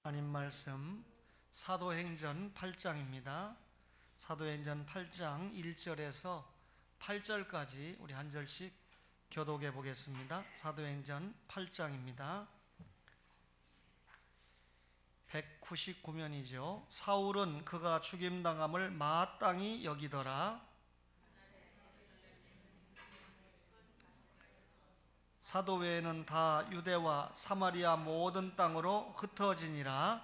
하나님 말씀 사도행전 8장입니다. 사도행전 8장 1절에서 8절까지 우리 한 절씩 교독해 보겠습니다. 사도행전 8장입니다. 199면이죠. 사울은 그가 죽임당함을 마땅히 여기더라. 사도 외에는 다 유대와 사마리아 모든 땅으로 흩어지니라.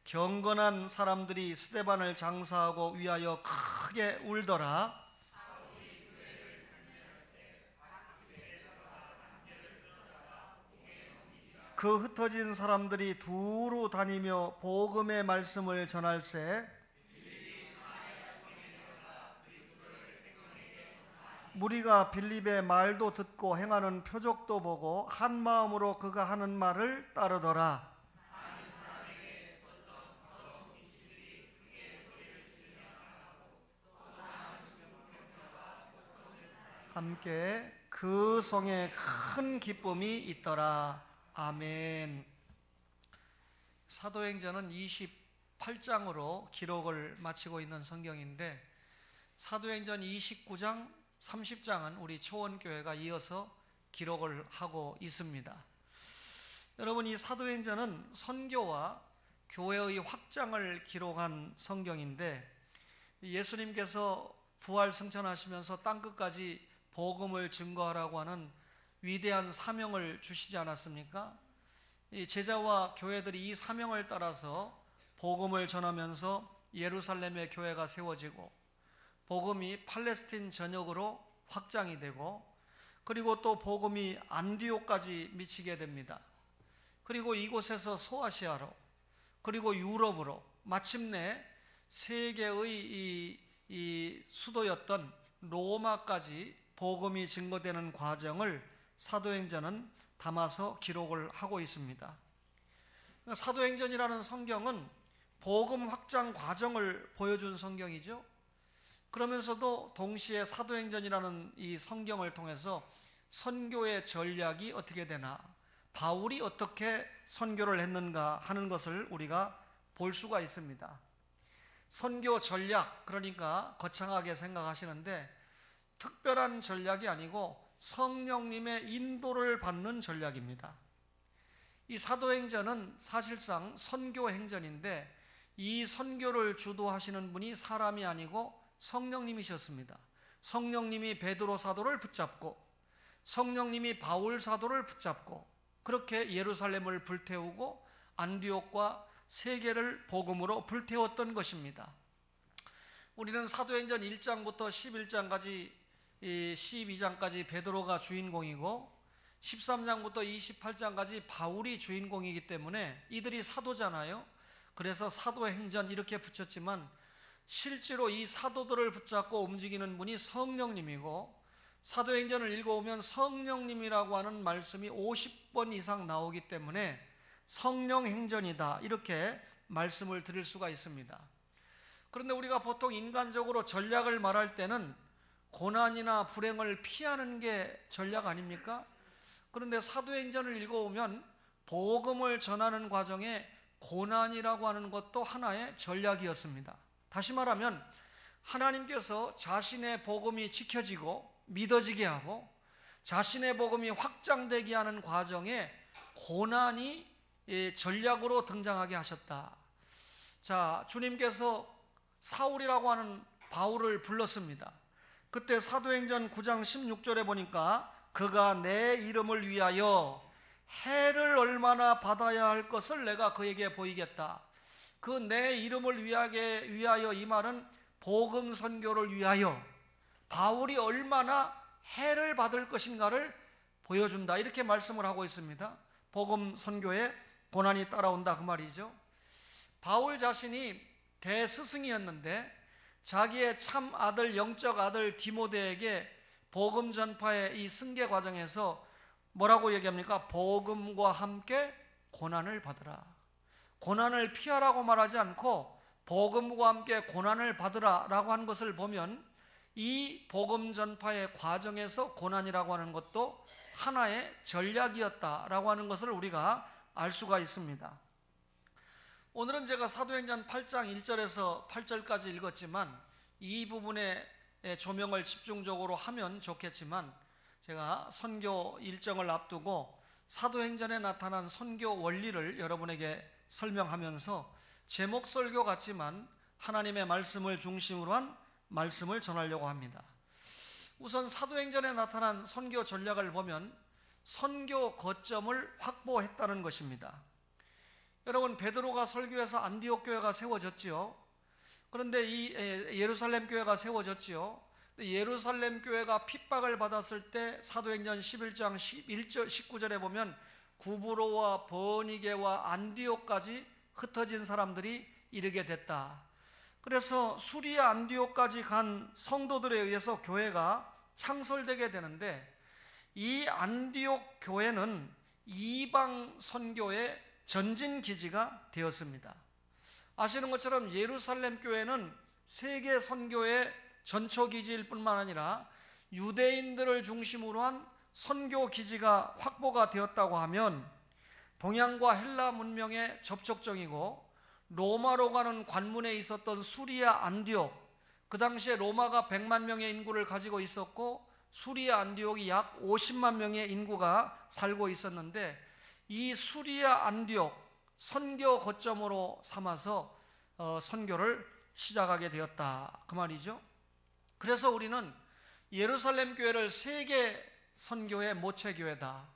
경건한 사람들이 스데반을 장사하고 위하여 크게 울더라. 그 흩어진 사람들이 두루 다니며 복음의 말씀을 전할세 무리가 빌립의 말도 듣고 행하는 표적도 보고 한 마음으로 그가 하는 말을 따르더라. 함께 그 성에 큰 기쁨이 있더라. 아멘. 사도행전은 28장으로 기록을 마치고 있는 성경인데 사도행전 29장 30장은 우리 초원교회가 이어서 기록을 하고 있습니다. 여러분, 이 사도행전은 선교와 교회의 확장을 기록한 성경인데 예수님께서 부활 승천하시면서 땅끝까지 복음을 증거하라고 하는 위대한 사명을 주시지 않았습니까? 이 제자와 교회들이 이 사명을 따라서 복음을 전하면서 예루살렘의 교회가 세워지고 복음이 팔레스틴 전역으로 확장이 되고 그리고 또 복음이 안디옥까지 미치게 됩니다. 그리고 이곳에서 소아시아로 그리고 유럽으로 마침내 세계의 이 수도였던 로마까지 복음이 증거되는 과정을 사도행전은 담아서 기록을 하고 있습니다. 사도행전이라는 성경은 복음 확장 과정을 보여준 성경이죠. 그러면서도 동시에 사도행전이라는 이 성경을 통해서 선교의 전략이 어떻게 되나, 바울이 어떻게 선교를 했는가 하는 것을 우리가 볼 수가 있습니다. 선교 전략, 그러니까 거창하게 생각하시는데 특별한 전략이 아니고 성령님의 인도를 받는 전략입니다. 이 사도행전은 사실상 선교행전인데 이 선교를 주도하시는 분이 사람이 아니고 성령님이셨습니다. 성령님이 베드로 사도를 붙잡고 성령님이 바울 사도를 붙잡고 그렇게 예루살렘을 불태우고 안디옥과 세계를 복음으로 불태웠던 것입니다. 우리는 사도행전 1장부터 11장까지 12장까지 베드로가 주인공이고 13장부터 28장까지 바울이 주인공이기 때문에 이들이 사도잖아요. 그래서 사도행전 이렇게 붙였지만 실제로 이 사도들을 붙잡고 움직이는 분이 성령님이고 사도행전을 읽어보면 성령님이라고 하는 말씀이 50번 이상 나오기 때문에 성령행전이다 이렇게 말씀을 드릴 수가 있습니다. 그런데 우리가 보통 인간적으로 전략을 말할 때는 고난이나 불행을 피하는 게 전략 아닙니까? 그런데 사도행전을 읽어보면 복음을 전하는 과정에 고난이라고 하는 것도 하나의 전략이었습니다. 다시 말하면 하나님께서 자신의 복음이 지켜지고 믿어지게 하고 자신의 복음이 확장되게 하는 과정에 고난이 전략으로 등장하게 하셨다. 자, 주님께서 사울이라고 하는 바울을 불렀습니다. 그때 사도행전 9장 16절에 보니까 그가 내 이름을 위하여 해를 얼마나 받아야 할 것을 내가 그에게 보이겠다. 그 내 이름을 위하여 이 말은 복음 선교를 위하여 바울이 얼마나 해를 받을 것인가를 보여준다 이렇게 말씀을 하고 있습니다. 복음 선교에 고난이 따라온다 그 말이죠. 바울 자신이 대스승이었는데 자기의 참 아들, 영적 아들 디모데에게 복음 전파의 이 승계 과정에서 뭐라고 얘기합니까? 복음과 함께 고난을 받으라. 고난을 피하라고 말하지 않고 복음과 함께 고난을 받으라 라고 한 것을 보면 이 복음 전파의 과정에서 고난이라고 하는 것도 하나의 전략이었다라고 하는 것을 우리가 알 수가 있습니다. 오늘은 제가 사도행전 8장 1절에서 8절까지 읽었지만 이 부분에 조명을 집중적으로 하면 좋겠지만 제가 선교 일정을 앞두고 사도행전에 나타난 선교 원리를 여러분에게 설명하면서 제목 설교 같지만 하나님의 말씀을 중심으로 한 말씀을 전하려고 합니다. 우선 사도행전에 나타난 선교 전략을 보면 선교 거점을 확보했다는 것입니다. 여러분, 베드로가 설교해서 안디옥 교회가 세워졌지요. 그런데 이 예루살렘 교회가 세워졌지요. 예루살렘 교회가 핍박을 받았을 때 사도행전 11장 11절 19절에 보면 구브로와 버니게와 안디옥까지 흩어진 사람들이 이르게 됐다. 그래서 수리아 안디옥까지 간 성도들에 의해서 교회가 창설되게 되는데, 이 안디옥 교회는 이방 선교의 전진 기지가 되었습니다. 아시는 것처럼 예루살렘 교회는 세계 선교의 전초 기지일 뿐만 아니라 유대인들을 중심으로 한 선교 기지가 확보가 되었다고 하면 동양과 헬라 문명의 접촉점이고, 로마로 가는 관문에 있었던 수리아 안디옥, 그 당시에 로마가 100만 명의 인구를 가지고 있었고 수리아 안디옥이 약 50만 명의 인구가 살고 있었는데, 이 수리아 안디옥 선교 거점으로 삼아서 선교를 시작하게 되었다, 그 말이죠. 그래서 우리는 예루살렘 교회를 세계 선교의 모체 교회다,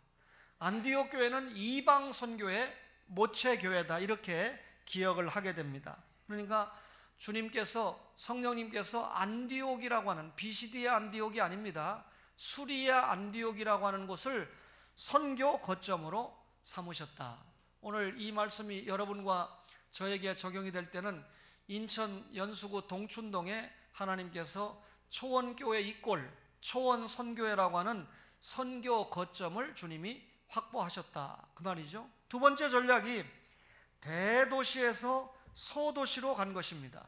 안디옥 교회는 이방 선교의 모체 교회다, 이렇게 기억을 하게 됩니다. 그러니까 주님께서, 성령님께서 안디옥이라고 하는, 비시디의 안디옥이 아닙니다, 수리아 안디옥이라고 하는 곳을 선교 거점으로 삼으셨다. 오늘 이 말씀이 여러분과 저에게 적용이 될 때는 인천 연수구 동춘동에 하나님께서 초원교회 이꼴 초원선교회라고 하는 선교 거점을 주님이 확보하셨다, 그 말이죠. 두 번째 전략이 대도시에서 소도시로 간 것입니다.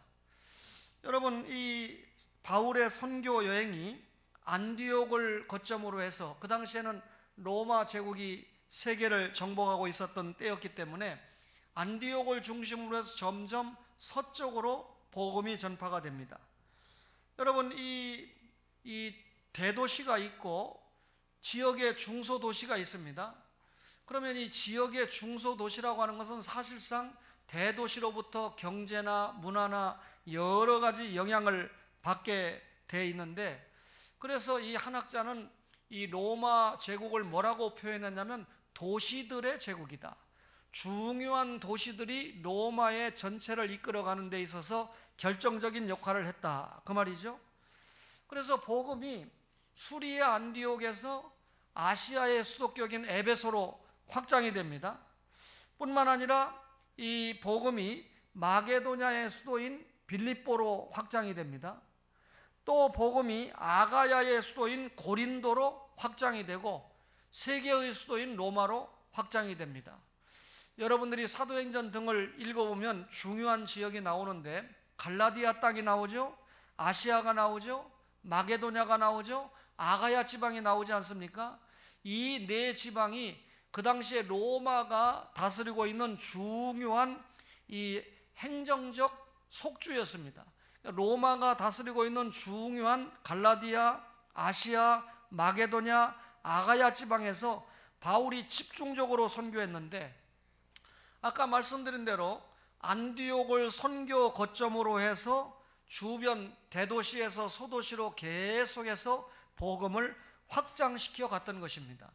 여러분, 이 바울의 선교 여행이 안디옥을 거점으로 해서, 그 당시에는 로마 제국이 세계를 정복하고 있었던 때였기 때문에 안디옥을 중심으로 해서 점점 서쪽으로 복음이 전파가 됩니다. 여러분, 이 대도시가 있고 지역의 중소도시가 있습니다. 그러면 이 지역의 중소도시라고 하는 것은 사실상 대도시로부터 경제나 문화나 여러 가지 영향을 받게 돼 있는데, 그래서 이 한학자는 이 로마 제국을 뭐라고 표현했냐면 도시들의 제국이다. 중요한 도시들이 로마의 전체를 이끌어가는 데 있어서 결정적인 역할을 했다, 그 말이죠. 그래서 복음이 수리아 안디옥에서 아시아의 수도격인 에베소로 확장이 됩니다. 뿐만 아니라 이 복음이 마게도냐의 수도인 빌립보로 확장이 됩니다. 또 복음이 아가야의 수도인 고린도로 확장이 되고 세계의 수도인 로마로 확장이 됩니다. 여러분들이 사도행전 등을 읽어보면 중요한 지역이 나오는데, 갈라디아 땅이 나오죠, 아시아가 나오죠, 마게도냐가 나오죠, 아가야 지방이 나오지 않습니까? 이 네 지방이 그 당시에 로마가 다스리고 있는 중요한 이 행정적 속주였습니다. 로마가 다스리고 있는 중요한 갈라디아, 아시아, 마게도냐, 아가야 지방에서 바울이 집중적으로 선교했는데, 아까 말씀드린 대로 안디옥을 선교 거점으로 해서 주변 대도시에서 소도시로 계속해서 복음을 확장시켜 갔던 것입니다.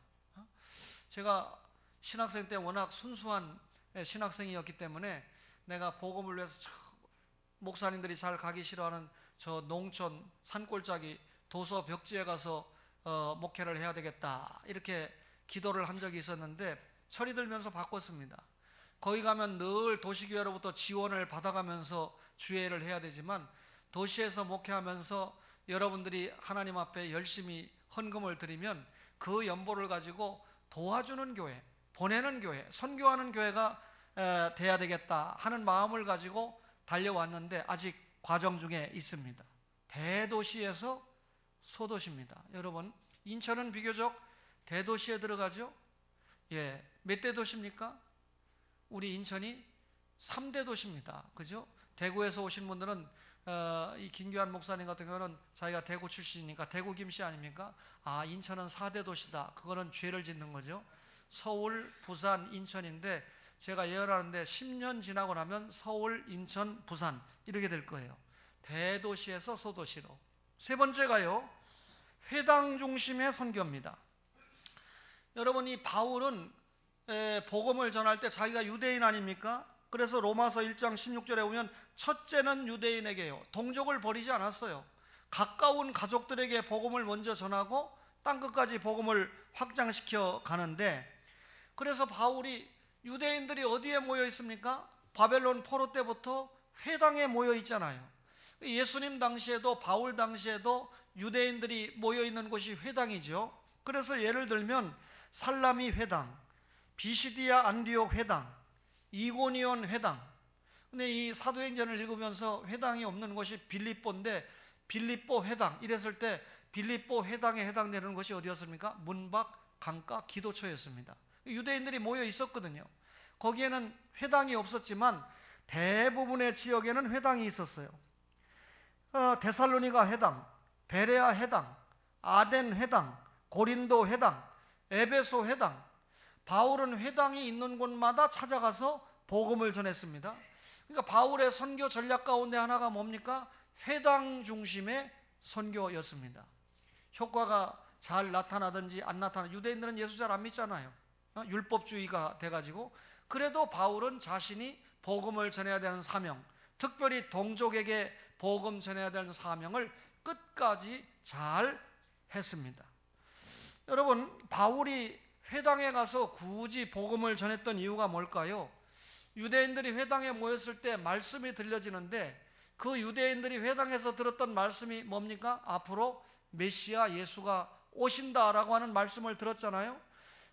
제가 신학생 때 워낙 순수한 신학생이었기 때문에 내가 복음을 위해서 목사님들이 잘 가기 싫어하는 저 농촌 산골짜기 도서 벽지에 가서 목회를 해야 되겠다, 이렇게 기도를 한 적이 있었는데 철이 들면서 바꿨습니다. 거기 가면 늘 도시교회로부터 지원을 받아가면서 주회를 해야 되지만, 도시에서 목회하면서 여러분들이 하나님 앞에 열심히 헌금을 드리면 그 연보를 가지고 도와주는 교회, 보내는 교회, 선교하는 교회가 돼야 되겠다 하는 마음을 가지고 달려왔는데 아직 과정 중에 있습니다. 대도시에서 소도시입니다. 여러분, 인천은 비교적 대도시에 들어가죠? 몇 대도시입니까? 우리 인천이 3대 도시입니다. 그죠? 대구에서 오신 분들은 이 김규환 목사님 같은 경우는 자기가 대구 출신이니까 대구 김씨 아닙니까? 아, 인천은 4대 도시다. 그거는 죄를 짓는 거죠. 서울, 부산, 인천인데 제가 예언하는데 10년 지나고 나면 서울, 인천, 부산 이렇게 될 거예요. 대도시에서 소도시로. 세 번째가요, 회당 중심의 선교입니다. 여러분, 이 바울은 복음을 전할 때 자기가 유대인 아닙니까? 그래서 로마서 1장 16절에 보면 첫째는 유대인에게요. 동족을 버리지 않았어요. 가까운 가족들에게 복음을 먼저 전하고 땅끝까지 복음을 확장시켜 가는데, 그래서 바울이 유대인들이 어디에 모여 있습니까? 바벨론 포로 때부터 회당에 모여 있잖아요. 예수님 당시에도 바울 당시에도 유대인들이 모여 있는 곳이 회당이죠. 그래서 예를 들면 살라미 회당, 비시디아 안디옥 회당, 이고니온 회당. 근데 이 사도행전을 읽으면서 회당이 없는 곳이 빌립보인데 빌립보 회당 이랬을 때 빌립보 회당에 해당되는 곳이 어디였습니까? 문밖 강가 기도처였습니다. 유대인들이 모여 있었거든요. 거기에는 회당이 없었지만 대부분의 지역에는 회당이 있었어요. 데살로니가 회당, 베레아 회당, 아덴 회당, 고린도 회당, 에베소 회당. 바울은 회당이 있는 곳마다 찾아가서 복음을 전했습니다. 그러니까 바울의 선교 전략 가운데 하나가 뭡니까? 회당 중심의 선교였습니다. 효과가 잘 나타나든지 안 나타나, 유대인들은 예수 잘 안 믿잖아요. 율법주의가 돼가지고. 그래도 바울은 자신이 복음을 전해야 되는 사명, 특별히 동족에게 복음 전해야 되는 사명을 끝까지 잘 했습니다. 여러분, 바울이 회당에 가서 굳이 복음을 전했던 이유가 뭘까요? 유대인들이 회당에 모였을 때 말씀이 들려지는데 그 유대인들이 회당에서 들었던 말씀이 뭡니까? 앞으로 메시아 예수가 오신다라고 하는 말씀을 들었잖아요.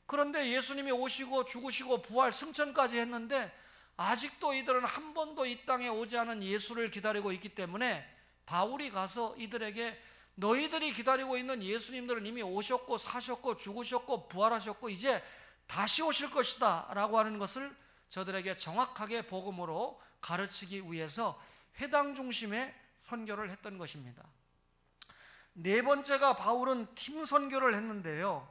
그런데 예수님이 오시고 죽으시고 부활 승천까지 했는데 아직도 이들은 한 번도 이 땅에 오지 않은 예수를 기다리고 있기 때문에 바울이 가서 이들에게 너희들이 기다리고 있는 예수님들은 이미 오셨고 사셨고 죽으셨고 부활하셨고 이제 다시 오실 것이다 라고 하는 것을 저들에게 정확하게 복음으로 가르치기 위해서 회당 중심의 선교를 했던 것입니다. 네 번째가 바울은 팀 선교를 했는데요,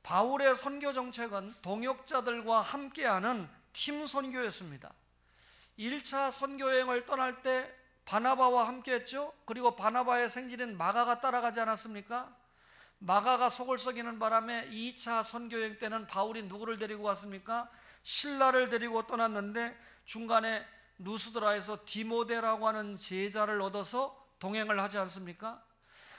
바울의 선교 정책은 동역자들과 함께하는 팀 선교였습니다. 1차 선교 여행을 떠날 때 바나바와 함께 했죠. 그리고 바나바의 생질인 마가가 따라가지 않았습니까? 마가가 속을 썩이는 바람에 2차 선교 여행 때는 바울이 누구를 데리고 갔습니까? 실라를 데리고 떠났는데 중간에 루스드라에서 디모데라고 하는 제자를 얻어서 동행을 하지 않습니까?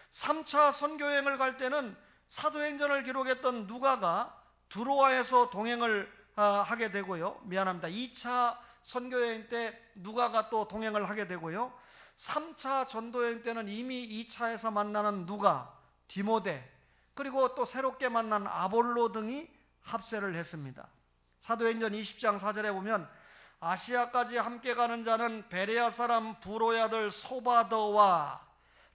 3차 선교 여행을 갈 때는 사도행전을 기록했던 누가가 두로아에서 동행을 하게 되고요. 2차 선교여행 때 누가가 또 동행을 하게 되고요. 3차 전도여행 때는 이미 2차에서 만나는 누가, 디모데, 그리고 또 새롭게 만난 아볼로 등이 합세를 했습니다. 사도행전 20장 4절에 보면 아시아까지 함께 가는 자는 베레아 사람 부로의 아들 소바더와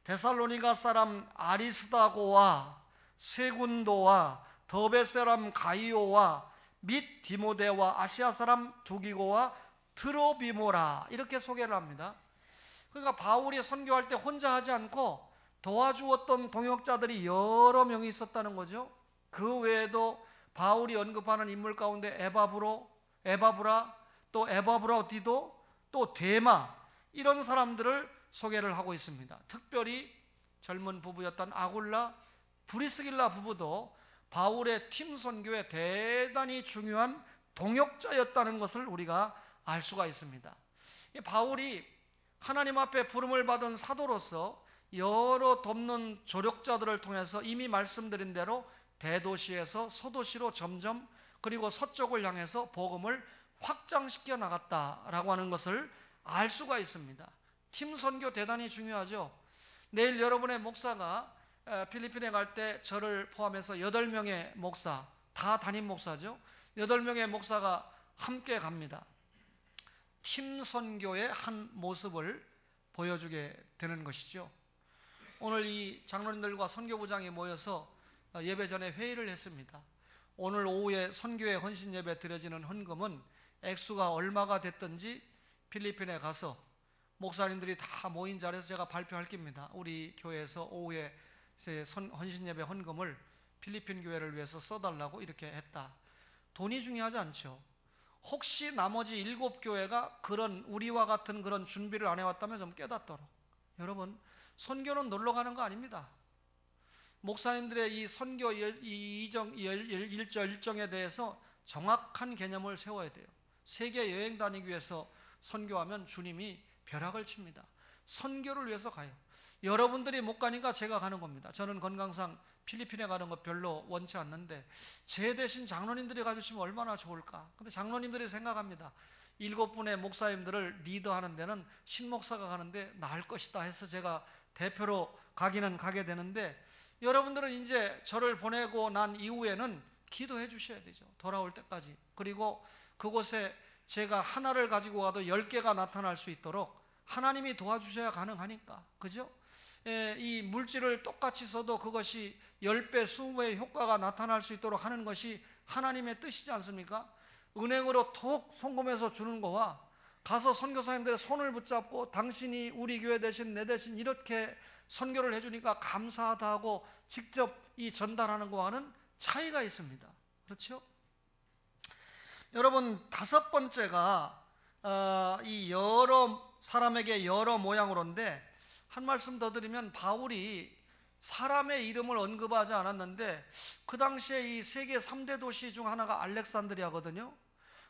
데살로니가 사람 아리스다고와 세군도와 더베 사람 가이오와 및 디모데와 아시아 사람 두기고와 트로비모라 이렇게 소개를 합니다. 그러니까 바울이 선교할 때 혼자 하지 않고 도와주었던 동역자들이 여러 명이 있었다는 거죠. 그 외에도 바울이 언급하는 인물 가운데 에바브라, 또 에바브라디도, 또 데마 이런 사람들을 소개를 하고 있습니다. 특별히 젊은 부부였던 아굴라, 브리스길라 부부도 바울의 팀 선교에 대단히 중요한 동역자였다는 것을 우리가 알 수가 있습니다. 바울이 하나님 앞에 부름을 받은 사도로서 여러 돕는 조력자들을 통해서 이미 말씀드린 대로 대도시에서 소도시로 점점 그리고 서쪽을 향해서 복음을 확장시켜 나갔다라고 하는 것을 알 수가 있습니다. 팀 선교 대단히 중요하죠. 내일 여러분의 목사가 필리핀에 갈 때 저를 포함해서 8명의 목사, 다 담임 목사죠. 8명의 목사가 함께 갑니다. 팀 선교의 한 모습을 보여주게 되는 것이죠. 오늘 이 장로님들과 선교부장이 모여서 예배 전에 회의를 했습니다. 오늘 오후에 선교회 헌신 예배 드려지는 헌금은 액수가 얼마가 됐든지 필리핀에 가서 목사님들이 다 모인 자리에서 제가 발표할 겁니다. 우리 교회에서 오후에 헌신예배 헌금을 필리핀 교회를 위해서 써달라고 이렇게 했다. 돈이 중요하지 않죠. 혹시 나머지 7교회가 그런 우리와 같은 그런 준비를 안 해왔다면 좀 깨닫도록. 여러분, 선교는 놀러 가는 거 아닙니다. 목사님들의 이 선교 일정에 대해서 정확한 개념을 세워야 돼요. 세계 여행 다니기 위해서 선교하면 주님이 벼락을 칩니다. 선교를 위해서 가요. 여러분들이 못 가니까 제가 가는 겁니다. 저는 건강상 필리핀에 가는 거 별로 원치 않는데 제 대신 장로님들이 가주시면 얼마나 좋을까. 근데 장로님들이 생각합니다. 7분의 목사님들을 리더하는 데는 신목사가 가는데 나을 것이다 해서 제가 대표로 가기는 가게 되는데, 여러분들은 이제 저를 보내고 난 이후에는 기도해 주셔야 되죠. 돌아올 때까지. 그리고 그곳에 제가 하나를 가지고 가도 10개가 나타날 수 있도록 하나님이 도와주셔야 가능하니까. 그죠? 이 물질을 똑같이 써도 그것이 10배, 20배의 효과가 나타날 수 있도록 하는 것이 하나님의 뜻이지 않습니까? 은행으로 톡 송금해서 주는 거와 가서 선교사님들의 손을 붙잡고 당신이 우리 교회 대신 내 대신 이렇게 선교를 해주니까 감사하다 하고 직접 이 전달하는 거와는 차이가 있습니다. 그렇죠? 여러분, 5번째가 이 여러 사람에게 여러 모양으로인데, 한 말씀 더 드리면 바울이 사람의 이름을 언급하지 않았는데 그 당시에 이 세계 3대 도시 중 하나가 알렉산드리아거든요.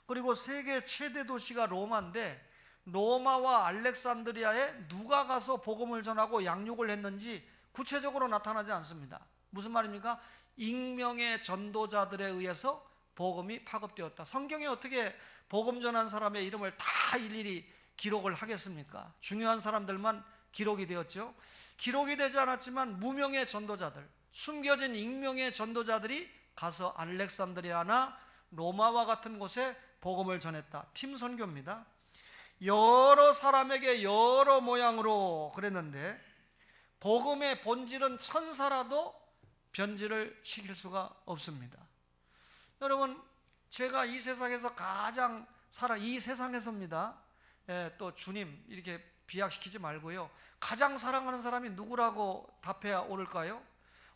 그리고 세계 최대 도시가 로마인데 로마와 알렉산드리아에 누가 가서 복음을 전하고 양육을 했는지 구체적으로 나타나지 않습니다. 무슨 말입니까? 익명의 전도자들에 의해서 복음이 파급되었다. 성경에 어떻게 복음 전한 사람의 이름을 다 일일이 기록을 하겠습니까? 중요한 사람들만 기록이 되었죠. 기록이 되지 않았지만 무명의 전도자들, 숨겨진 익명의 전도자들이 가서 알렉산드리아나 로마와 같은 곳에 복음을 전했다. 팀 선교입니다. 여러 사람에게 여러 모양으로 그랬는데 복음의 본질은 천사라도 변질을 시킬 수가 없습니다. 여러분, 제가 이 세상에서 가장 이 세상에서입니다. 또 주님 이렇게 비약시키지 말고요. 가장 사랑하는 사람이 누구라고 답해야 옳을까요?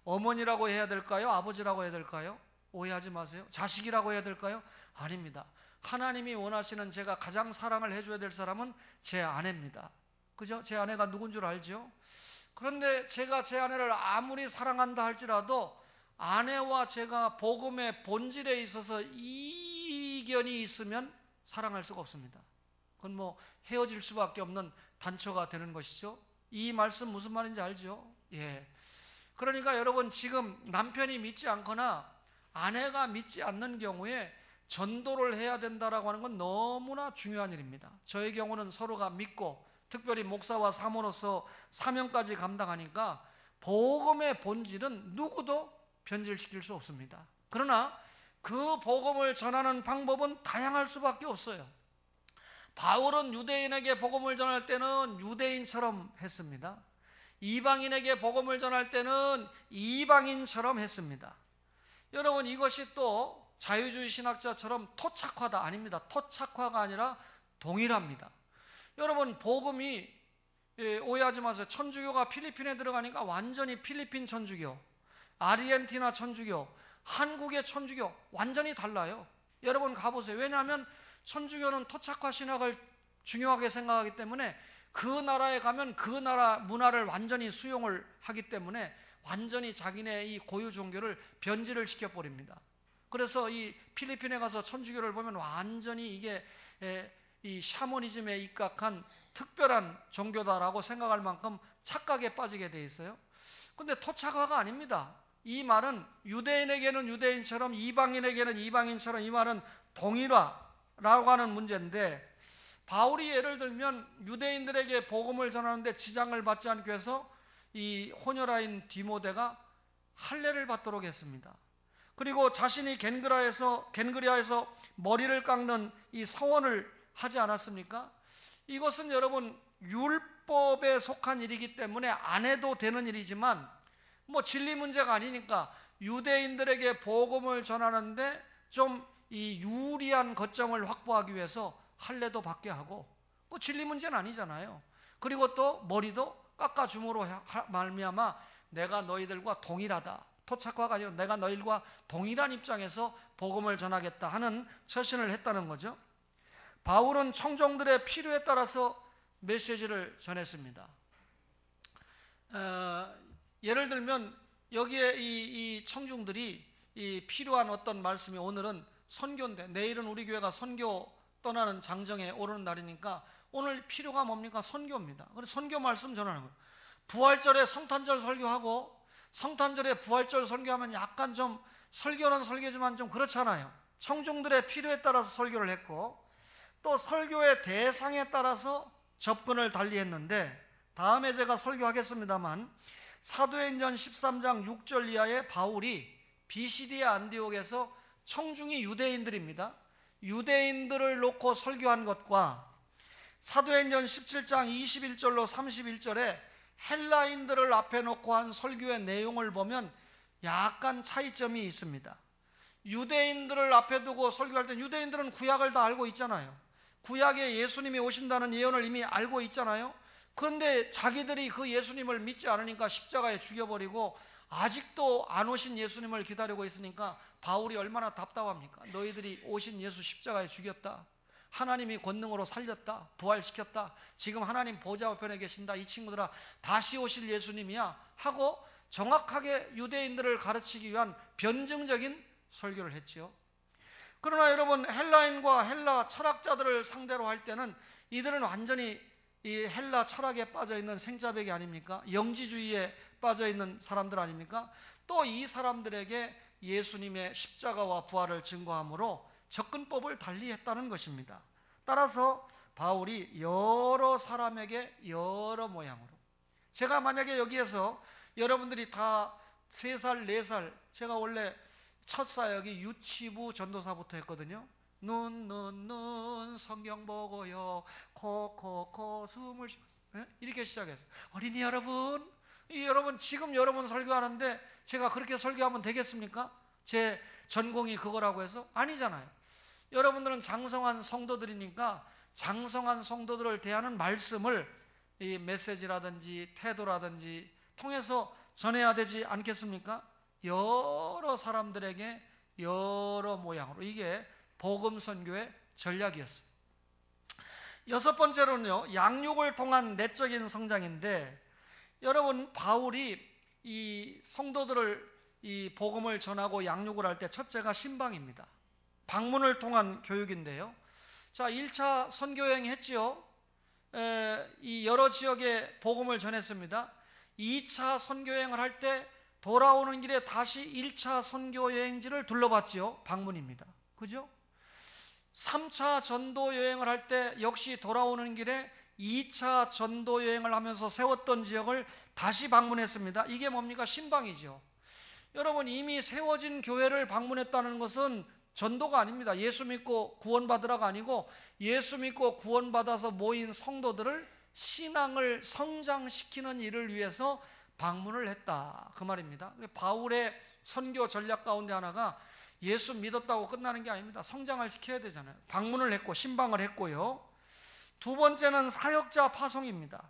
어머니라고 해야 될까요? 아버지라고 해야 될까요? 오해하지 마세요. 자식이라고 해야 될까요? 아닙니다. 하나님이 원하시는 제가 가장 사랑을 해줘야 될 사람은 제 아내입니다. 그죠? 제 아내가 누군 줄 알죠? 그런데 제가 제 아내를 아무리 사랑한다 할지라도 아내와 제가 복음의 본질에 있어서 이견이 있으면 사랑할 수가 없습니다. 그건 뭐 헤어질 수밖에 없는 단초가 되는 것이죠. 이 말씀 무슨 말인지 알죠? 예. 그러니까 여러분, 지금 남편이 믿지 않거나 아내가 믿지 않는 경우에 전도를 해야 된다라고 하는 건 너무나 중요한 일입니다. 저의 경우는 서로가 믿고 특별히 목사와 사모로서 사명까지 감당하니까 복음의 본질은 누구도 변질시킬 수 없습니다. 그러나 그 복음을 전하는 방법은 다양할 수밖에 없어요. 바울은 유대인에게 복음을 전할 때는 유대인처럼 했습니다. 이방인에게 복음을 전할 때는 이방인처럼 했습니다. 여러분, 이것이 또 자유주의 신학자처럼 토착화다 아닙니다. 토착화가 아니라 동일합니다. 여러분, 복음이 오해하지 마세요. 천주교가 필리핀에 들어가니까 완전히 필리핀 천주교, 아르헨티나 천주교, 한국의 천주교 완전히 달라요. 여러분 가보세요. 왜냐하면 천주교는 토착화 신학을 중요하게 생각하기 때문에 그 나라에 가면 그 나라 문화를 완전히 수용을 하기 때문에 완전히 자기네 이 고유 종교를 변질을 시켜버립니다. 그래서 이 필리핀에 가서 천주교를 보면 완전히 이게 이 샤머니즘에 입각한 특별한 종교다라고 생각할 만큼 착각에 빠지게 돼 있어요. 근데 토착화가 아닙니다. 이 말은 유대인에게는 유대인처럼 이방인에게는 이방인처럼, 이 말은 동일화라고 하는 문제인데, 바울이 예를 들면 유대인들에게 복음을 전하는데 지장을 받지 않기 위해서 이 혼혈아인 디모데가 할례를 받도록 했습니다. 그리고 자신이 겐그리아에서 머리를 깎는 이 서원을 하지 않았습니까? 이것은 여러분 율법에 속한 일이기 때문에 안 해도 되는 일이지만 뭐 진리 문제가 아니니까 유대인들에게 복음을 전하는데 좀 이 유리한 거점을 확보하기 위해서 할례도 받게 하고, 그 진리 문제는 아니잖아요. 그리고 또 머리도 깎아줌으로 말미암아 내가 너희들과 동일하다. 토착화가 아니라 내가 너희들과 동일한 입장에서 복음을 전하겠다 하는 처신을 했다는 거죠. 바울은 청중들의 필요에 따라서 메시지를 전했습니다. 예를 들면 여기에 이 청중들이 이 필요한 어떤 말씀이 오늘은 선교인데 내일은 우리 교회가 선교 떠나는 장정에 오르는 날이니까 오늘 필요가 뭡니까? 선교입니다. 그래서 선교 말씀 전하는 거예요. 부활절에 성탄절 설교하고 성탄절에 부활절 설교하면 약간 좀 설교는 설교지만 좀 그렇잖아요. 청중들의 필요에 따라서 설교를 했고 또 설교의 대상에 따라서 접근을 달리했는데 다음에 제가 설교하겠습니다만 사도행전 13장 6절 이하에 바울이 비시디아 안디옥에서 청중이 유대인들입니다. 유대인들을 놓고 설교한 것과 사도행전 17장 21절로 31절에 헬라인들을 앞에 놓고 한 설교의 내용을 보면 약간 차이점이 있습니다. 유대인들을 앞에 두고 설교할 때 유대인들은 구약을 다 알고 있잖아요. 구약에 예수님이 오신다는 예언을 이미 알고 있잖아요. 그런데 자기들이 그 예수님을 믿지 않으니까 십자가에 죽여버리고 아직도 안 오신 예수님을 기다리고 있으니까 바울이 얼마나 답답합니까? 너희들이 오신 예수 십자가에 죽였다. 하나님이 권능으로 살렸다. 부활시켰다. 지금 하나님 보좌 우편에 계신다. 이 친구들아 다시 오실 예수님이야 하고 정확하게 유대인들을 가르치기 위한 변증적인 설교를 했지요. 그러나 여러분 헬라인과 헬라 철학자들을 상대로 할 때는 이들은 완전히 이 헬라 철학에 빠져있는 생자백이 아닙니까? 영지주의에 빠져있는 사람들 아닙니까? 또 이 사람들에게 예수님의 십자가와 부활을 증거함으로 접근법을 달리했다는 것입니다. 따라서 바울이 여러 사람에게 여러 모양으로, 제가 만약에 여기에서 여러분들이 다 3살, 4살, 제가 원래 첫 사역이 유치부 전도사부터 했거든요. 눈 성경 보고요 코 숨을 이렇게 시작했어요. 어린이 여러분, 여러분 지금 여러분 설교하는데 제가 그렇게 설교하면 되겠습니까? 제 전공이 그거라고 해서? 아니잖아요. 여러분들은 장성한 성도들이니까 장성한 성도들을 대하는 말씀을 이 메시지라든지 태도라든지 통해서 전해야 되지 않겠습니까? 여러 사람들에게 여러 모양으로, 이게 복음 선교의 전략이었어요. 6번째로는요, 양육을 통한 내적인 성장인데, 여러분 바울이 이 성도들을 이 복음을 전하고 양육을 할 때 첫째가 신방입니다. 방문을 통한 교육인데요. 자, 1차 선교여행 했지요. 이 여러 지역에 복음을 전했습니다. 2차 선교여행을 할 때 돌아오는 길에 다시 1차 선교여행지를 둘러봤지요. 방문입니다. 그죠? 3차 전도 여행을 할 때 역시 돌아오는 길에 2차 전도 여행을 하면서 세웠던 지역을 다시 방문했습니다. 이게 뭡니까? 신방이죠. 여러분 이미 세워진 교회를 방문했다는 것은 전도가 아닙니다. 예수 믿고 구원받으라가 아니고 예수 믿고 구원받아서 모인 성도들을 신앙을 성장시키는 일을 위해서 방문을 했다, 그 말입니다. 바울의 선교 전략 가운데 하나가 예수 믿었다고 끝나는 게 아닙니다. 성장을 시켜야 되잖아요. 방문을 했고 신방을 했고요. 2번째는 사역자 파송입니다.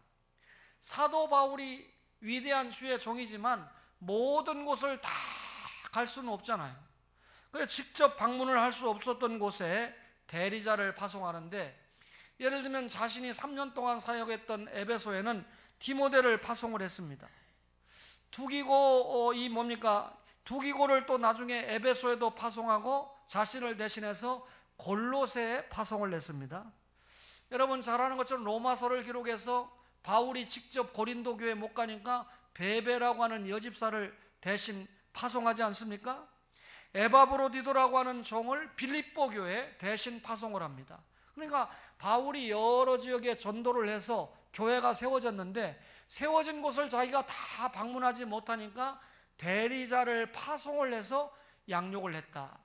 사도 바울이 위대한 주의 종이지만 모든 곳을 다 갈 수는 없잖아요. 그래서 직접 방문을 할 수 없었던 곳에 대리자를 파송하는데, 예를 들면 자신이 3년 동안 사역했던 에베소에는 디모데를 파송을 했습니다. 두기고를 또 나중에 에베소에도 파송하고 자신을 대신해서 골로새에 파송을 냈습니다. 여러분 잘 아는 것처럼 로마서를 기록해서 바울이 직접 고린도 교회에 못 가니까 베베라고 하는 여집사를 대신 파송하지 않습니까? 에바브로디도라고 하는 종을 빌립보 교회에 대신 파송을 합니다. 그러니까 바울이 여러 지역에 전도를 해서 교회가 세워졌는데 세워진 곳을 자기가 다 방문하지 못하니까 대리자를 파송을 해서 양육을 했다.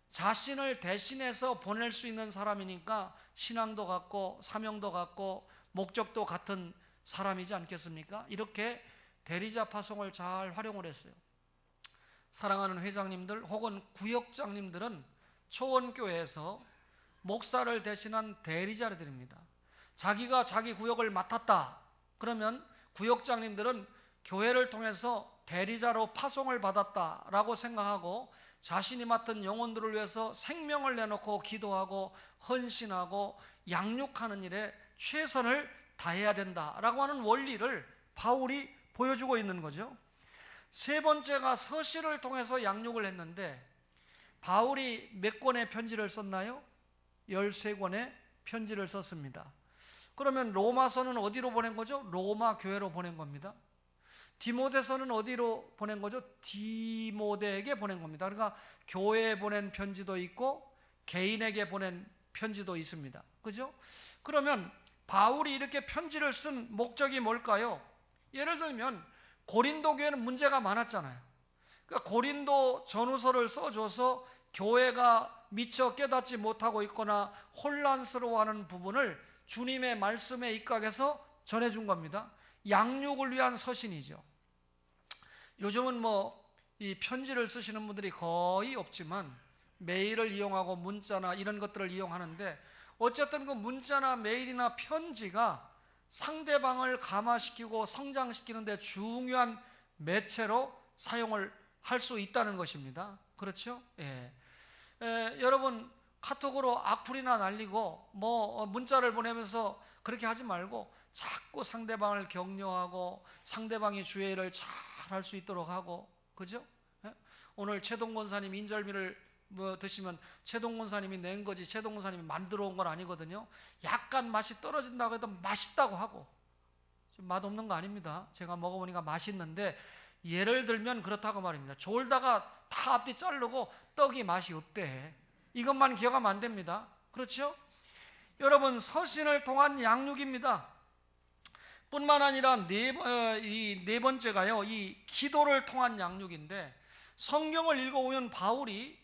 자신을 대신해서 보낼 수 있는 사람이니까 신앙도 같고 사명도 같고 목적도 같은 사람이지 않겠습니까? 이렇게 대리자 파송을 잘 활용을 했어요. 사랑하는 회장님들 혹은 구역장님들은 초원교회에서 목사를 대신한 대리자들입니다. 자기가 자기 구역을 맡았다 그러면 구역장님들은 교회를 통해서 대리자로 파송을 받았다라고 생각하고 자신이 맡은 영혼들을 위해서 생명을 내놓고 기도하고 헌신하고 양육하는 일에 최선을 다해야 된다라고 하는 원리를 바울이 보여주고 있는 거죠. 세 번째가 서신을 통해서 양육을 했는데 바울이 몇 권의 편지를 썼나요? 13권의 편지를 썼습니다. 그러면 로마서는 어디로 보낸 거죠? 로마 교회로 보낸 겁니다. 디모데서는 어디로 보낸 거죠? 디모데에게 보낸 겁니다. 그러니까 교회에 보낸 편지도 있고 개인에게 보낸 편지도 있습니다. 그죠? 그러면 바울이 이렇게 편지를 쓴 목적이 뭘까요? 예를 들면 고린도 교회는 문제가 많았잖아요. 그러니까 고린도 전후서를 써줘서 교회가 미처 깨닫지 못하고 있거나 혼란스러워하는 부분을 주님의 말씀에 입각해서 전해준 겁니다. 양육을 위한 서신이죠. 요즘은 이 편지를 쓰시는 분들이 거의 없지만 메일을 이용하고 문자나 이런 것들을 이용하는데 어쨌든 그 문자나 메일이나 편지가 상대방을 감화시키고 성장시키는 데 중요한 매체로 사용을 할 수 있다는 것입니다. 그렇죠? 예. 여러분 카톡으로 악플이나 날리고 문자를 보내면서 그렇게 하지 말고 자꾸 상대방을 격려하고 상대방이 주의 일을 잘 할 수 있도록 하고, 그죠? 예? 오늘 최동 권사님 인절미를 드시면 최동 권사님이 낸 거지 최동 권사님이 만들어 온 건 아니거든요. 약간 맛이 떨어진다고 해도 맛있다고 하고, 맛없는 거 아닙니다. 제가 먹어보니까 맛있는데 예를 들면 그렇다고 말입니다. 졸다가 다 앞뒤 자르고 떡이 맛이 없대. 이것만 기억하면 안 됩니다. 그렇죠? 여러분 서신을 통한 양육입니다. 뿐만 아니라 이 네 번째가요, 이 기도를 통한 양육인데 성경을 읽어보면 바울이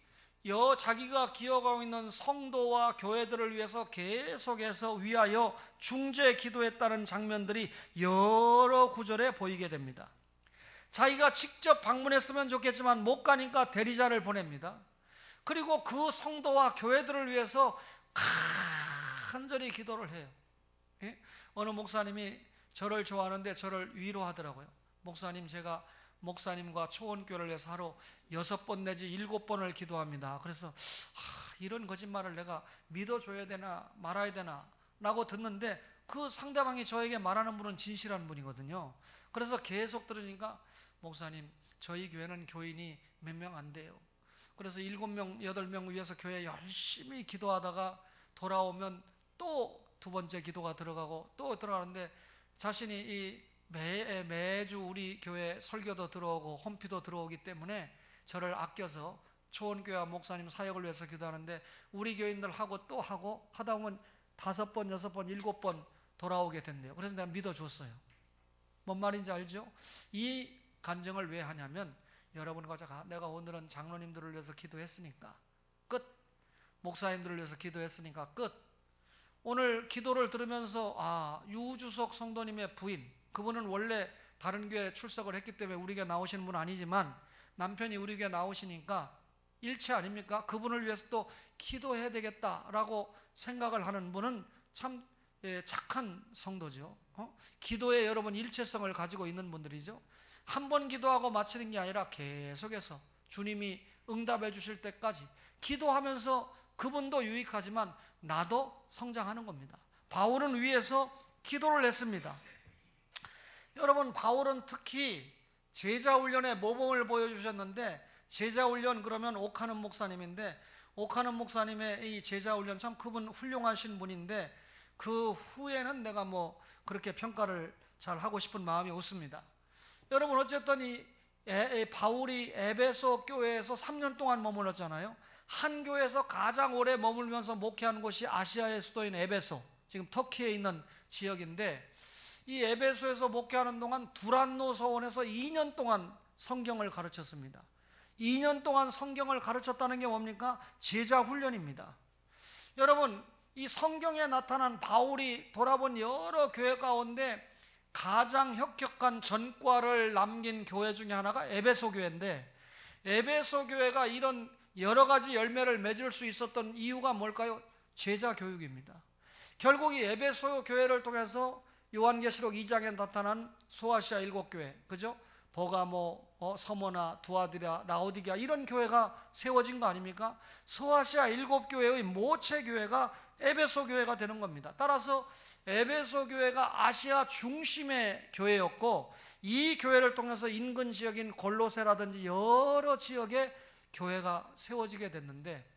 자기가 기억하고 있는 성도와 교회들을 위해서 계속해서 위하여 중재 기도했다는 장면들이 여러 구절에 보이게 됩니다. 자기가 직접 방문했으면 좋겠지만 못 가니까 대리자를 보냅니다. 그리고 그 성도와 교회들을 위해서 간절히 기도를 해요. 예? 어느 목사님이 저를 좋아하는데 저를 위로하더라고요. 목사님, 제가 목사님과 초원교회를 위해서 하루 6번 내지 7번을 기도합니다. 그래서 이런 거짓말을 내가 믿어줘야 되나 말아야 되나 라고 듣는데 그 상대방이 저에게 말하는 분은 진실한 분이거든요. 그래서 계속 들으니까 목사님, 저희 교회는 교인이 몇 명 안 돼요. 그래서 7명, 8명 위해서 교회 열심히 기도하다가 돌아오면 또 두 번째 기도가 들어가고 또 들어가는데 자신이 매주 우리 교회 설교도 들어오고 홈피도 들어오기 때문에 저를 아껴서 초원교회와 목사님 사역을 위해서 기도하는데 우리 교인들 하고 또 하고 하다 보면 5번, 6번, 7번 돌아오게 된대요. 그래서 내가 믿어줬어요. 뭔 말인지 알죠? 이 간증을 왜 하냐면 여러분과 내가 오늘은 장로님들을 위해서 기도했으니까 끝. 목사님들을 위해서 기도했으니까 끝. 오늘 기도를 들으면서 유주석 성도님의 부인, 그분은 원래 다른 교회에 출석을 했기 때문에 우리 교회 나오시는 분은 아니지만 남편이 우리 교회 나오시니까 일체 아닙니까? 그분을 위해서 또 기도해야 되겠다라고 생각을 하는 분은 참 착한 성도죠. 기도에 여러분 일체성을 가지고 있는 분들이죠. 한 번 기도하고 마치는 게 아니라 계속해서 주님이 응답해 주실 때까지 기도하면서 그분도 유익하지만 나도 성장하는 겁니다. 바울은 위에서 기도를 했습니다. 여러분 바울은 특히 제자훈련의 모범을 보여주셨는데, 제자훈련 그러면 오카는 목사님인데 오카는 목사님의 이 제자훈련 참 그분 훌륭하신 분인데 그 후에는 내가 그렇게 평가를 잘 하고 싶은 마음이 없습니다. 여러분 어쨌든 이 바울이 에베소 교회에서 3년 동안 머물렀잖아요. 한 교회에서 가장 오래 머물면서 목회한 곳이 아시아의 수도인 에베소, 지금 터키에 있는 지역인데 이 에베소에서 목회하는 동안 두란노 서원에서 2년 동안 성경을 가르쳤습니다. 2년 동안 성경을 가르쳤다는 게 뭡니까? 제자 훈련입니다. 여러분 이 성경에 나타난 바울이 돌아본 여러 교회 가운데 가장 혁혁한 전과를 남긴 교회 중에 하나가 에베소 교회인데, 에베소 교회가 이런 여러 가지 열매를 맺을 수 있었던 이유가 뭘까요? 제자 교육입니다. 결국 이 에베소 교회를 통해서 요한계시록 2장에 나타난 소아시아 7교회, 그죠? 버가모, 서머나, 두아디라, 라오디게아 이런 교회가 세워진 거 아닙니까? 소아시아 7교회의 모체 교회가 에베소 교회가 되는 겁니다. 따라서 에베소 교회가 아시아 중심의 교회였고, 이 교회를 통해서 인근 지역인 골로새라든지 여러 지역에 교회가 세워지게 됐는데,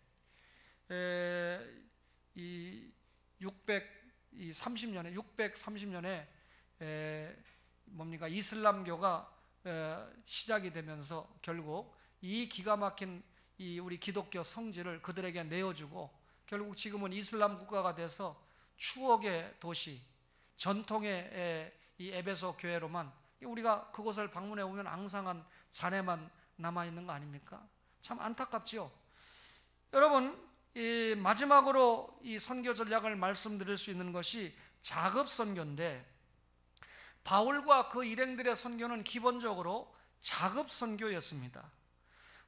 이 630년에 뭡니까? 이슬람교가 시작이 되면서 결국 이 기가 막힌 이 우리 기독교 성질을 그들에게 내어주고, 결국 지금은 이슬람 국가가 돼서 추억의 도시, 전통의 이 에베소 교회로만, 우리가 그곳을 방문해 보면 앙상한 잔해만 남아있는 거 아닙니까? 참 안타깝지요. 여러분, 이 마지막으로 이 선교 전략을 말씀드릴 수 있는 것이 자급 선교인데, 바울과 그 일행들의 선교는 기본적으로 자급 선교였습니다.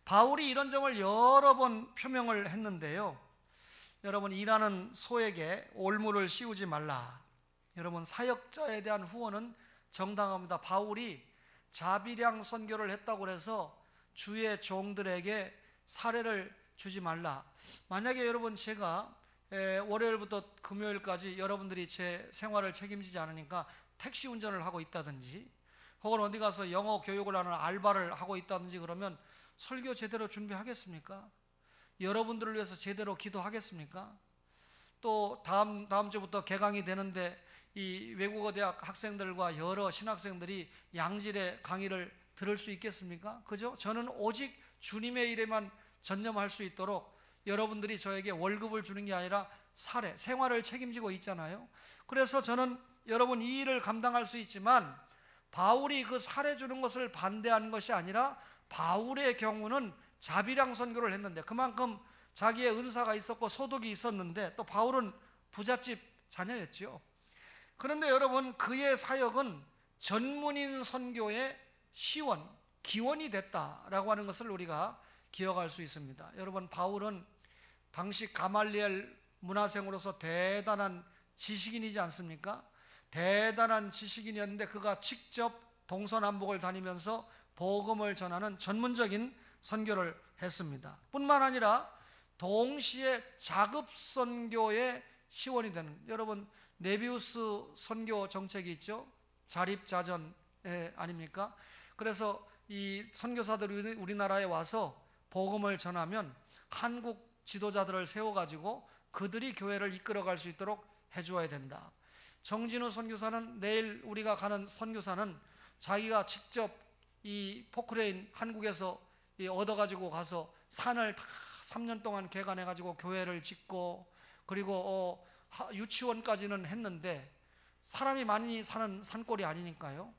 바울이 이런 점을 여러 번 표명을 했는데요. 여러분, 일하는 소에게 올무를 씌우지 말라. 여러분, 사역자에 대한 후원은 정당합니다. 바울이 자비량 선교를 했다고 해서 주의 종들에게 사례를 주지 말라. 만약에 여러분, 제가 월요일부터 금요일까지 여러분들이 제 생활을 책임지지 않으니까 택시 운전을 하고 있다든지, 혹은 어디 가서 영어 교육을 하는 알바를 하고 있다든지 그러면 설교 제대로 준비하겠습니까? 여러분들을 위해서 제대로 기도하겠습니까? 또 다음 주부터 개강이 되는데 이 외국어 대학 학생들과 여러 신학생들이 양질의 강의를 들을 수 있겠습니까? 그죠? 저는 오직 주님의 일에만 전념할 수 있도록 여러분들이 저에게 월급을 주는 게 아니라 생활을 책임지고 있잖아요. 그래서 저는 여러분 이 일을 감당할 수 있지만, 바울이 그 사례 주는 것을 반대하는 것이 아니라 바울의 경우는 자비량 선교를 했는데 그만큼 자기의 은사가 있었고 소득이 있었는데, 또 바울은 부잣집 자녀였죠. 그런데 여러분, 그의 사역은 전문인 선교의 기원이 됐다라고 하는 것을 우리가 기억할 수 있습니다. 여러분, 바울은 당시 가말리엘 문화생으로서 대단한 지식인이지 않습니까? 대단한 지식인이었는데 그가 직접 동서남북을 다니면서 복음을 전하는 전문적인 선교를 했습니다. 뿐만 아니라 동시에 자급 선교의 시원이 되는, 여러분 네비우스 선교 정책이 있죠. 자립자전 아닙니까? 그래서 이 선교사들이 우리나라에 와서 복음을 전하면 한국 지도자들을 세워가지고 그들이 교회를 이끌어갈 수 있도록 해주어야 된다. 정진우 선교사는, 내일 우리가 가는 선교사는 자기가 직접 이 포크레인 한국에서 얻어가지고 가서 산을 다 3년 동안 개간해가지고 교회를 짓고, 그리고 유치원까지는 했는데 사람이 많이 사는 산골이 아니니까요.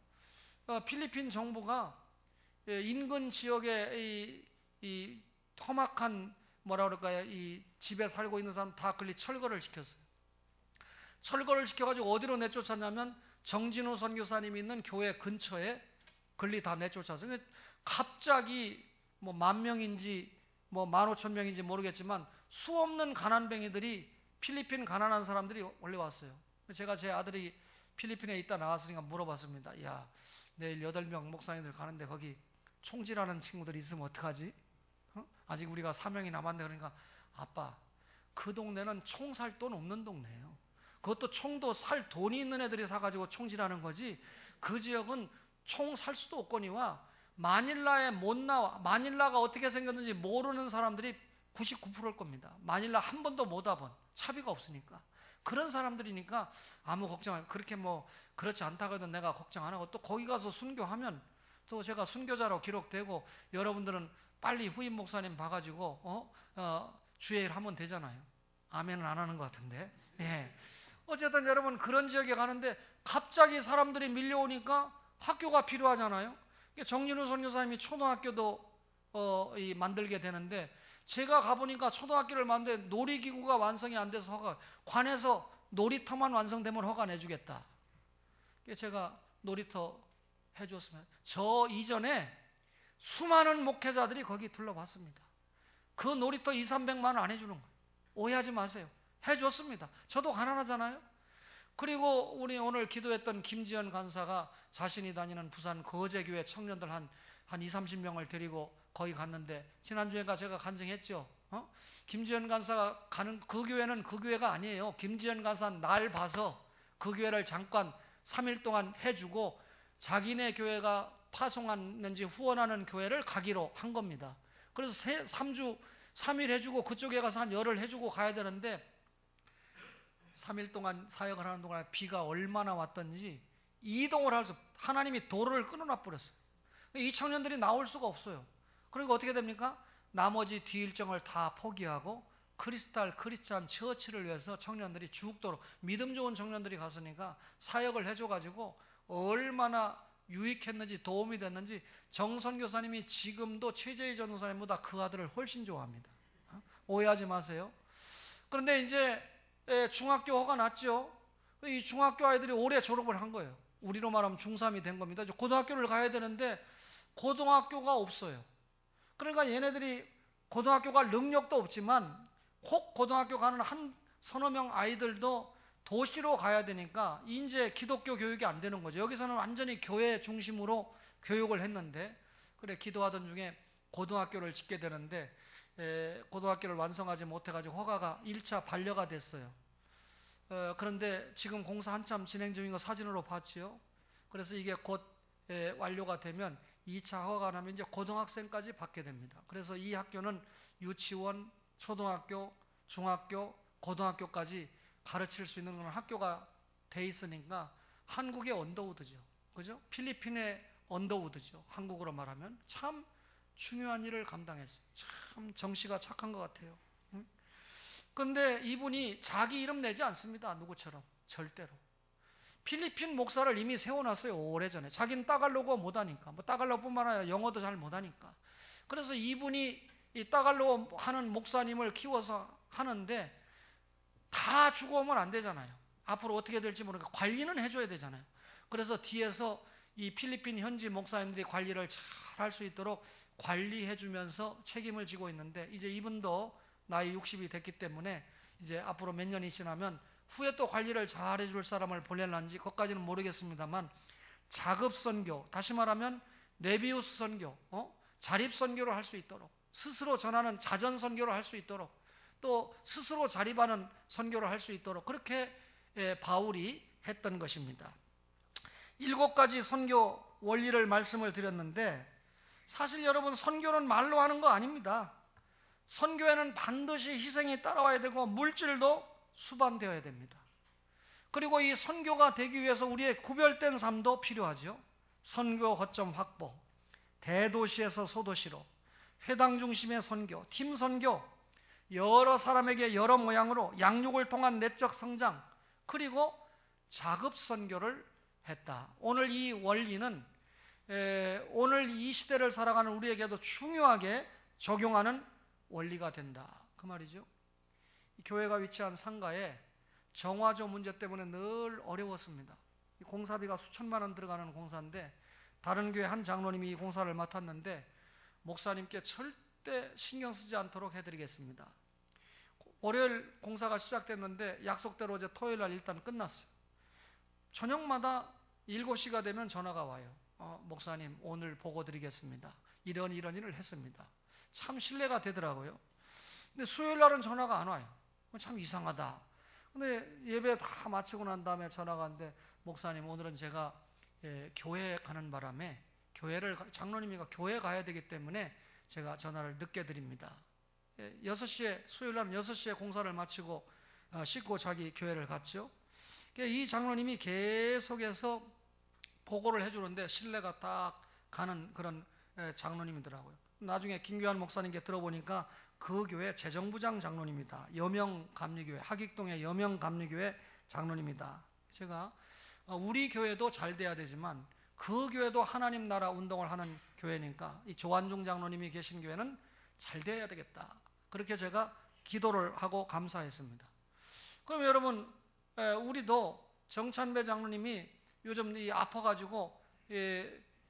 필리핀 정부가 인근 지역에 이 험악한 이 집에 살고 있는 사람 다 철거를 시켰어요. 철거를 시켜가지고 어디로 내쫓았냐면 정진우 선교사님이 있는 교회 근처에 다 내쫓았어요. 갑자기 10,000명인지 15,000명인지 모르겠지만 수 없는 가난뱅이들이, 필리핀 가난한 사람들이 원래 왔어요. 제가 제 아들이 필리핀에 있다 나왔으니까 물어봤습니다. 야, 내일 8명 목사님들 가는데 거기 총질하는 친구들이 있으면 어떡하지? 아직 우리가 사명이 남았네. 그러니까, 아빠, 그 동네는 총 살 돈 없는 동네예요. 그것도 총도 살 돈이 있는 애들이 사가지고 총질하는 거지, 그 지역은 총 살 수도 없거니와 마닐라에 못 나와. 마닐라가 어떻게 생겼는지 모르는 사람들이 99%일 겁니다. 마닐라 한 번도 못 와본, 차비가 없으니까. 그런 사람들이니까 아무 걱정 안 해요. 그렇게 그렇지 않다고 해도 내가 걱정 안 하고, 또 거기 가서 순교하면 또 제가 순교자로 기록되고 여러분들은 빨리 후임 목사님 봐가지고 주의 일 하면 되잖아요. 아멘은 안 하는 것 같은데. 예. 어쨌든 여러분, 그런 지역에 가는데 갑자기 사람들이 밀려오니까 학교가 필요하잖아요. 정진우 선교사님이 초등학교도 만들게 되는데, 제가 가보니까 초등학교를 만드는데 놀이기구가 완성이 안 돼서 관에서 놀이터만 완성되면 허가 내주겠다. 제가 놀이터 해줬으면, 저 이전에 수많은 목회자들이 거기 둘러봤습니다. 그 놀이터 200~300만 원 안 해주는 거예요. 오해하지 마세요. 해줬습니다. 저도 가난하잖아요. 그리고 우리 오늘 기도했던 김지연 간사가 자신이 다니는 부산 거제교회 청년들 한 2, 30명을 데리고 거기 갔는데, 지난주에가 제가 간증했죠. 김지연 간사가 가는 그 교회는 그 교회가 아니에요. 김지연 간사 날 봐서 그 교회를 잠깐 3일 동안 해주고 자기네 교회가 파송하는지 후원하는 교회를 가기로 한 겁니다. 그래서 3주 3일 해주고 그쪽에 가서 한 열흘 해주고 가야 되는데, 3일 동안 사역을 하는 동안에 비가 얼마나 왔던지 이동을 할 수 없어요. 하나님이 도로를 끊어놔 버렸어요. 이 청년들이 나올 수가 없어요. 그러니까 어떻게 됩니까? 나머지 뒤 일정을 다 포기하고 크리스찬 처치를 위해서 청년들이 죽도록, 믿음 좋은 청년들이 갔으니까 사역을 해줘가지고 얼마나 유익했는지, 도움이 됐는지. 정선교사님이 지금도 최재희 전도사님보다 그 아들을 훨씬 좋아합니다. 오해하지 마세요. 그런데 이제 중학교가 났죠. 이 중학교 아이들이 올해 졸업을 한 거예요. 우리로 말하면 중3이 된 겁니다. 이제 고등학교를 가야 되는데 고등학교가 없어요. 그러니까 얘네들이 고등학교 갈 능력도 없지만 혹 고등학교 가는 한 서너 명 아이들도 도시로 가야 되니까 이제 기독교 교육이 안 되는 거죠. 여기서는 완전히 교회 중심으로 교육을 했는데, 그래 기도하던 중에 고등학교를 짓게 되는데 고등학교를 완성하지 못해가지고 허가가 1차 반려가 됐어요. 그런데 지금 공사 한참 진행 중인 거 사진으로 봤지요. 그래서 이게 곧 완료가 되면 2차 허가가 나면 이제 고등학생까지 받게 됩니다. 그래서 이 학교는 유치원, 초등학교, 중학교, 고등학교까지 가르칠 수 있는 그런 학교가 돼 있으니까 한국의 언더우드죠. 그죠? 필리핀의 언더우드죠. 한국으로 말하면 참 중요한 일을 감당했어요. 참 정씨가 착한 것 같아요. 그런데 이분이 자기 이름 내지 않습니다. 누구처럼. 절대로. 필리핀 목사를 이미 세워놨어요. 오래전에. 자기는 따갈로그 못하니까. 뭐 따갈로그뿐만 아니라 영어도 잘 못하니까. 그래서 이분이 이 따갈로그 하는 목사님을 키워서 하는데 다 죽어오면 안 되잖아요. 앞으로 어떻게 될지 모르니까 관리는 해줘야 되잖아요. 그래서 뒤에서 이 필리핀 현지 목사님들이 관리를 잘 할 수 있도록 관리해주면서 책임을 지고 있는데, 이제 이분도 나이 60이 됐기 때문에 이제 앞으로 몇 년이 지나면 후에 또 관리를 잘 해줄 사람을 보낼란지 그것까지는 모르겠습니다만, 자급 선교, 다시 말하면 네비우스 선교, 자립 선교를 할 수 있도록, 스스로 전하는 자전 선교를 할 수 있도록, 또 스스로 자립하는 선교를 할 수 있도록 그렇게 바울이 했던 것입니다. 7가지 선교 원리를 말씀을 드렸는데, 사실 여러분 선교는 말로 하는 거 아닙니다. 선교에는 반드시 희생이 따라와야 되고 물질도 수반되어야 됩니다. 그리고 이 선교가 되기 위해서 우리의 구별된 삶도 필요하죠. 선교 거점 확보, 대도시에서 소도시로, 회당 중심의 선교, 팀 선교, 여러 사람에게 여러 모양으로 양육을 통한 내적 성장, 그리고 자급 선교를 했다. 오늘 이 원리는 오늘 이 시대를 살아가는 우리에게도 중요하게 적용하는 원리가 된다, 그 말이죠. 교회가 위치한 상가에 정화조 문제 때문에 늘 어려웠습니다. 공사비가 수천만 원 들어가는 공사인데 다른 교회 한 장로님이 이 공사를 맡았는데 목사님께 절대 신경 쓰지 않도록 해드리겠습니다. 월요일 공사가 시작됐는데 약속대로 이제 토요일 날 일단 끝났어요. 저녁마다 7시가 되면 전화가 와요. 목사님 오늘 보고 드리겠습니다. 이런 일을 했습니다. 참 신뢰가 되더라고요. 근데 수요일 날은 전화가 안 와요. 참 이상하다. 근데 예배 다 마치고 난 다음에 전화가 왔는데, 목사님 오늘은 제가 교회 가는 바람에 장로님이가 교회 가야 되기 때문에 제가 전화를 늦게 드립니다. 6시에 수요일 날 6시에 공사를 마치고 씻고 자기 교회를 갔죠. 이 장로님이 계속해서 보고를 해주는데 신뢰가 딱 가는 그런 장로님이더라고요. 나중에 김규환 목사님께 들어보니까 그 교회 재정부장 장로님이다. 여명감리교회, 하객동의 여명감리교회 장로님이다. 제가 우리 교회도 잘 돼야 되지만 그 교회도 하나님 나라 운동을 하는 교회니까 이 조한중 장로님이 계신 교회는 잘 돼야 되겠다. 그렇게 제가 기도를 하고 감사했습니다. 그럼 여러분, 우리도 정찬배 장로님이 요즘 아파가지고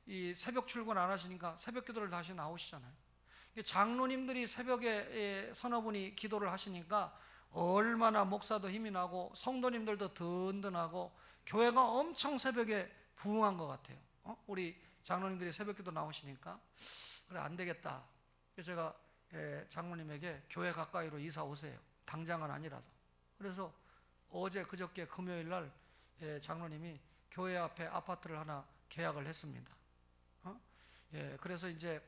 이 새벽 출근 안 하시니까 새벽 기도를 다시 나오시잖아요. 장로님들이 새벽에 서너 분이 기도를 하시니까 얼마나 목사도 힘이 나고 성도님들도 든든하고 교회가 엄청 새벽에 부흥한 것 같아요. 우리 장로님들이 새벽기도 나오시니까 그래 안 되겠다. 그래서 제가 장로님에게 교회 가까이로 이사 오세요. 당장은 아니라도. 그래서 어제 그저께 금요일 날 장로님이 교회 앞에 아파트를 하나 계약을 했습니다. 그래서 이제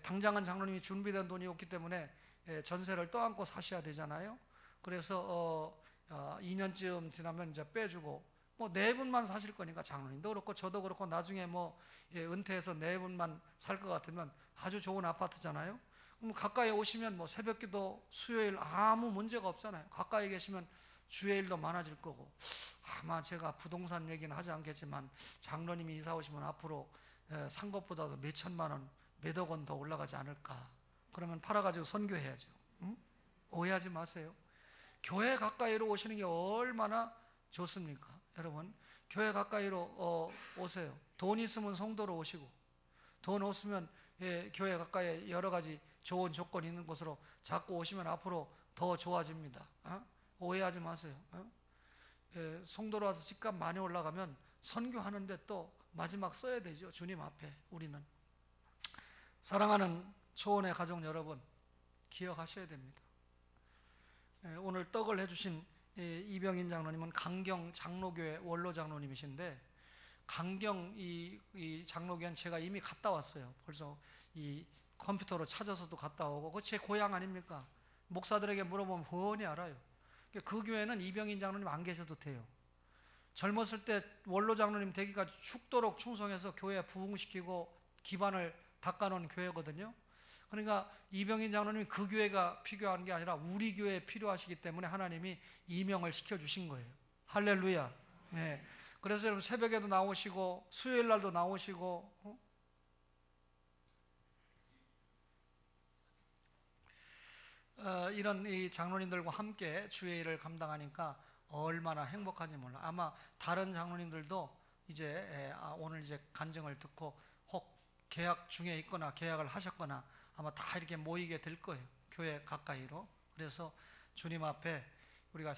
당장은 장로님이 준비된 돈이 없기 때문에 전세를 떠안고 사셔야 되잖아요. 그래서 2년쯤 지나면 이제 빼주고 뭐 네 분만 사실 거니까 장로님도 그렇고 저도 그렇고 나중에 뭐 은퇴해서 네 분만 살 것 같으면 아주 좋은 아파트잖아요. 그럼 가까이 오시면 뭐 새벽기도 수요일 아무 문제가 없잖아요. 가까이 계시면 주일도 많아질 거고 아마 제가 부동산 얘기는 하지 않겠지만 장로님이 이사 오시면 앞으로 산 것보다도 몇 천만 원, 몇억 원 더 올라가지 않을까. 그러면 팔아가지고 선교해야죠. 응? 오해하지 마세요. 교회 가까이로 오시는 게 얼마나 좋습니까? 여러분 교회 가까이로 오세요. 돈 있으면 성도로 오시고 돈 없으면 교회 가까이에 여러 가지 좋은 조건이 있는 곳으로 자꾸 오시면 앞으로 더 좋아집니다. 오해하지 마세요. 성도로 와서 집값 많이 올라가면 선교하는데 또 마지막 써야 되죠. 주님 앞에. 우리는 사랑하는 초원의 가족 여러분 기억하셔야 됩니다. 오늘 떡을 해주신 이병인 장로님은 강경 장로교회 원로 장로님이신데 강경 이 장로교회는 제가 이미 갔다 왔어요. 벌써 이 컴퓨터로 찾아서도 갔다 오고 그거 제 고향 아닙니까? 목사들에게 물어보면 훤히 알아요. 그 교회는 이병인 장로님 안 계셔도 돼요. 젊었을 때 원로 장로님 되기가 죽도록 충성해서 교회 부흥시키고 기반을 닦아놓은 교회거든요. 그러니까 이병인 장로님이 그 교회가 필요한 게 아니라 우리 교회에 필요하시기 때문에 하나님이 이명을 시켜주신 거예요. 할렐루야. 네. 그래서 여러분 새벽에도 나오시고 수요일 날도 나오시고 이런 이 장로님들과 함께 주의 일을 감당하니까 얼마나 행복한지 몰라. 아마 다른 장로님들도 이제 오늘 이제 간증을 듣고 혹 계약 중에 있거나 계약을 하셨거나 아마 다 이렇게 모이게 될 거예요. 교회 가까이로. 그래서 주님 앞에 우리가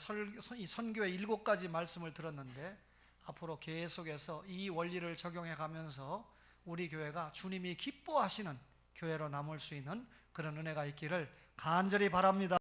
이 선교의 7가지 말씀을 들었는데 앞으로 계속해서 이 원리를 적용해 가면서 우리 교회가 주님이 기뻐하시는 교회로 남을 수 있는 그런 은혜가 있기를 간절히 바랍니다.